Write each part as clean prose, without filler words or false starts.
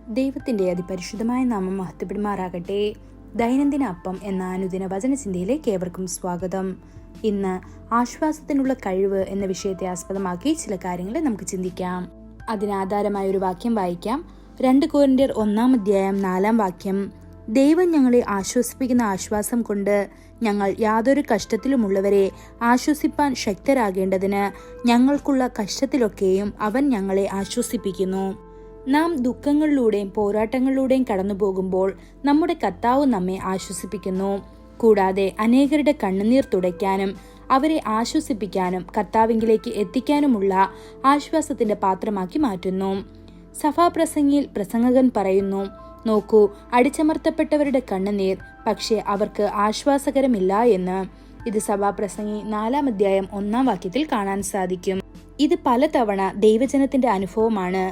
ദൈവത്തിൻ്റെ അതിപരിശുദ്ധമായ നാമം മഹത്വപ്പെടുമാറാകട്ടെ. ദൈനംദിന അപ്പം എന്ന അനുദിന വചനചിന്തയിലേക്ക് ഏവർക്കും സ്വാഗതം. ഇന്ന് ആശ്വാസത്തിനുള്ള കഴിവ് എന്ന വിഷയത്തെ ആസ്പദമാക്കി ചില കാര്യങ്ങൾ നമുക്ക് ചിന്തിക്കാം. അതിനാധാരമായ ഒരു വാക്യം വായിക്കാം. 2 കൊരിന്ത്യർ 1:4 ദൈവം ഞങ്ങളെ ആശ്വസിപ്പിക്കുന്ന ആശ്വാസം കൊണ്ട് ഞങ്ങൾ യാതൊരു കഷ്ടത്തിലുമുള്ളവരെ ആശ്വസിപ്പാൻ ശക്തരാകേണ്ടതിന് ഞങ്ങൾക്കുള്ള കഷ്ടത്തിലൊക്കെയും അവൻ ഞങ്ങളെ ആശ്വസിപ്പിക്കുന്നു. നാം ദുഃഖങ്ങളിലൂടെയും പോരാട്ടങ്ങളിലൂടെയും കടന്നു പോകുമ്പോൾ നമ്മുടെ കർത്താവ് നമ്മെ ആശ്വസിപ്പിക്കുന്നു. കൂടാതെ അനേകരുടെ കണ്ണുനീർ തുടയ്ക്കാനും അവരെ ആശ്വസിപ്പിക്കാനും കർത്താവിങ്കിലേക്ക് എത്തിക്കാനുമുള്ള ആശ്വാസത്തിന്റെ പാത്രമാക്കി മാറ്റുന്നു. സഭാപ്രസംഗിയിൽ പ്രസംഗകൻ പറയുന്നു, നോക്കൂ, അടിച്ചമർത്തപ്പെട്ടവരുടെ കണ്ണുനീർ, പക്ഷേ അവർക്ക് ആശ്വാസകരമില്ല എന്ന്. ഇത് സഭാപ്രസംഗി 4:1 കാണാൻ സാധിക്കും. ഇത് പലതവണ ദൈവജനത്തിന്റെ അനുഭവമാണ്.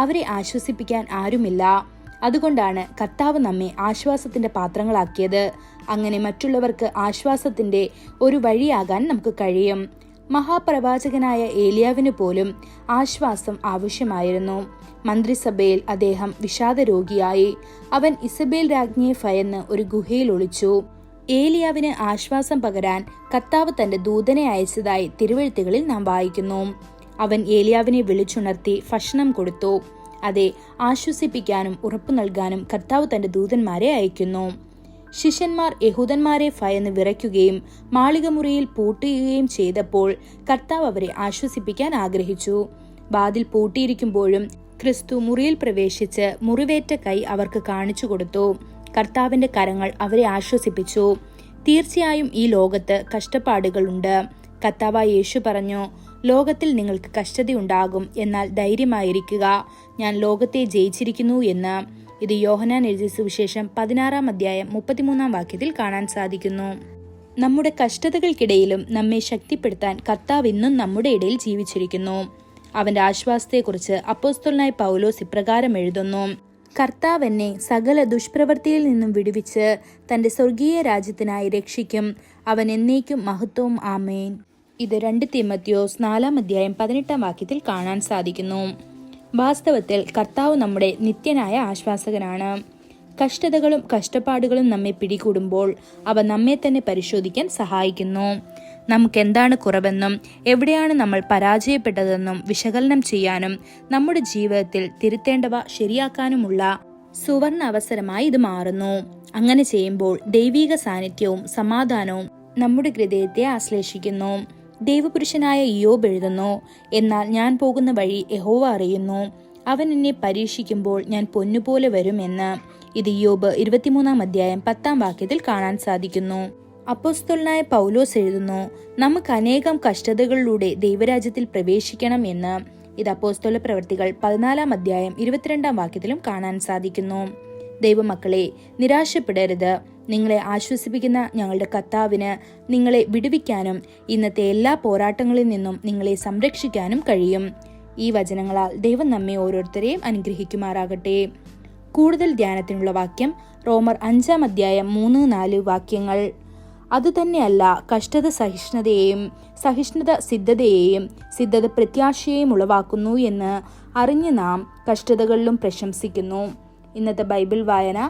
അവരെ ആശ്വസിപ്പിക്കാൻ ആരുമില്ല. അതുകൊണ്ടാണ് കർത്താവ് നമ്മെ ആശ്വാസത്തിന്റെ പാത്രങ്ങളാക്കിയത്. അങ്ങനെ മറ്റുള്ളവർക്ക് ആശ്വാസത്തിന്റെ ഒരു വഴിയാകാൻ നമുക്ക് കഴിയും. മഹാപ്രവാചകനായ ഏലിയാവിന് പോലും ആശ്വാസം ആവശ്യമായിരുന്നു. മന്ത്രിസഭയിൽ അദ്ദേഹം വിഷാദരോഗിയായി. അവൻ ഇസബേൽ രാജ്ഞിയെ ഭയന്ന് ഒരു ഗുഹയിൽ ഒളിച്ചു. ഏലിയാവിന് ആശ്വാസം പകരാൻ കർത്താവ് തന്റെ ദൂതനെ അയച്ചതായി തിരുവെഴുത്തുകളിൽ നാം വായിക്കുന്നു. അവൻ ഏലിയാവിനെ വിളിച്ചുണർത്തി ഭക്ഷണം കൊടുത്തു. അതെ, ആശ്വസിപ്പിക്കാനും ഉറപ്പു നൽകാനും കർത്താവ് തന്റെ ദൂതന്മാരെ അയക്കുന്നു. ശിഷ്യന്മാർ യഹൂദന്മാരെ ഭയന്ന് വിറയ്ക്കുകയും മാളികമുറിയിൽ പൂട്ടുകയും ചെയ്തപ്പോൾ കർത്താവ് അവരെ ആശ്വസിപ്പിക്കാൻ ആഗ്രഹിച്ചു. വാതിൽ പൂട്ടിയിരിക്കുമ്പോഴും ക്രിസ്തു മുറിയിൽ പ്രവേശിച്ച് മുറിവേറ്റ കൈ അവർക്ക് കാണിച്ചു കൊടുത്തു. കർത്താവിന്റെ കരങ്ങൾ അവരെ ആശ്വസിപ്പിച്ചു. തീർച്ചയായും ഈ ലോകത്ത് കഷ്ടപ്പാടുകളുണ്ട്. കർത്താവായ യേശു പറഞ്ഞു, ലോകത്തിൽ നിങ്ങൾക്ക് കഷ്ടതയുണ്ടാകും, എന്നാൽ ധൈര്യമായിരിക്കുക, ഞാൻ ലോകത്തെ ജയിച്ചിരിക്കുന്നു എന്ന്. ഇത് യോഹന്നാൻ എഴുതിയ സുവിശേഷം 16:33 കാണാൻ സാധിക്കുന്നു. നമ്മുടെ കഷ്ടതകൾക്കിടയിലും നമ്മെ ശക്തിപ്പെടുത്താൻ കർത്താവ് ഇന്നും നമ്മുടെ ഇടയിൽ ജീവിച്ചിരിക്കുന്നു. അവന്റെ ആശ്വാസത്തെക്കുറിച്ച് അപ്പോസ്തലനായ പൗലോസ് ഇപ്രകാരം എഴുതുന്നു, കർത്താവ് എന്നെ സകല ദുഷ്പ്രവൃത്തിയിൽ നിന്നും വിടുവിച്ച് തന്റെ സ്വർഗീയ രാജ്യത്തിനായി രക്ഷിക്കും. അവൻ എന്നേക്കും മഹത്വവും. ആമേൻ. ഇത് 2 തീമോഥെയോസ് 4:18 കാണാൻ സാധിക്കുന്നു. വാസ്തവത്തിൽ കർത്താവ് നമ്മുടെ നിത്യനായ ആശ്വാസകനാണ്. കഷ്ടതകളും കഷ്ടപ്പാടുകളും നമ്മെ പിടികൂടുമ്പോൾ അവ നമ്മെ തന്നെ പരിശോധിക്കാൻ സഹായിക്കുന്നു. നമുക്കെന്താണ് കുറവെന്നും എവിടെയാണ് നമ്മൾ പരാജയപ്പെട്ടതെന്നും വിശകലനം ചെയ്യാനും നമ്മുടെ ജീവിതത്തിൽ തിരുത്തേണ്ടവ ശരിയാക്കാനുമുള്ള സുവർണ അവസരമായി ഇത് മാറുന്നു. അങ്ങനെ ചെയ്യുമ്പോൾ ദൈവിക സാന്നിധ്യവും സമാധാനവും നമ്മുടെ ഹൃദയത്തെ ആശ്ലേഷിക്കുന്നു. ദൈവപുരുഷനായ ഇയ്യോബ് എഴുതുന്നു, എന്നാൽ ഞാൻ പോകുന്ന വഴി യഹോവ അറിയുന്നു, അവൻ എന്നെ പരീക്ഷിക്കുമ്പോൾ ഞാൻ പൊന്നുപോലെ വരുമെന്ന്. ഇത് ഇയ്യോബ് 23:10 കാണാൻ സാധിക്കുന്നു. അപ്പോസ്തലനായ പൗലോസ് എഴുതുന്നു, നമുക്ക് അനേകം കഷ്ടതകളിലൂടെ ദൈവരാജ്യത്തിൽ പ്രവേശിക്കണം എന്ന്. ഇത് അപ്പോസ്തല പ്രവൃത്തികൾ 14:22 കാണാൻ സാധിക്കുന്നു. ദൈവമക്കളെ, നിരാശപ്പെടരുത്. നിങ്ങളെ ആശ്വസിപ്പിക്കുന്ന ഞങ്ങളുടെ കർത്താവിന് നിങ്ങളെ വിടുവിക്കാനും ഇന്നത്തെ എല്ലാ പോരാട്ടങ്ങളിൽ നിന്നും നിങ്ങളെ സംരക്ഷിക്കാനും കഴിയും. ഈ വചനങ്ങളാൽ ദൈവം നമ്മെ ഓരോരുത്തരെയും അനുഗ്രഹിക്കുമാറാകട്ടെ. കൂടുതൽ ധ്യാനത്തിനുള്ള വാക്യം റോമർ 5:3-4 അതുതന്നെയല്ല, കഷ്ടത സഹിഷ്ണുതയെയും സഹിഷ്ണുത സിദ്ധതയെയും സിദ്ധത പ്രത്യാശയെയും ഉളവാക്കുന്നു എന്ന് അറിഞ്ഞ് നാം കഷ്ടതകളിലും പ്രശംസിക്കുന്നു. ഇന്നത്തെ ബൈബിൾ വായന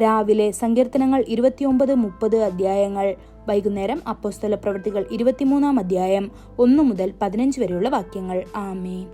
രാവിലെ സങ്കീർത്തനങ്ങൾ 29-30 വൈകുന്നേരം അപ്പോസ്തല പ്രവൃത്തികൾ 23 1 മുതൽ 15 വരെയുള്ള വാക്യങ്ങൾ. ആമേൻ.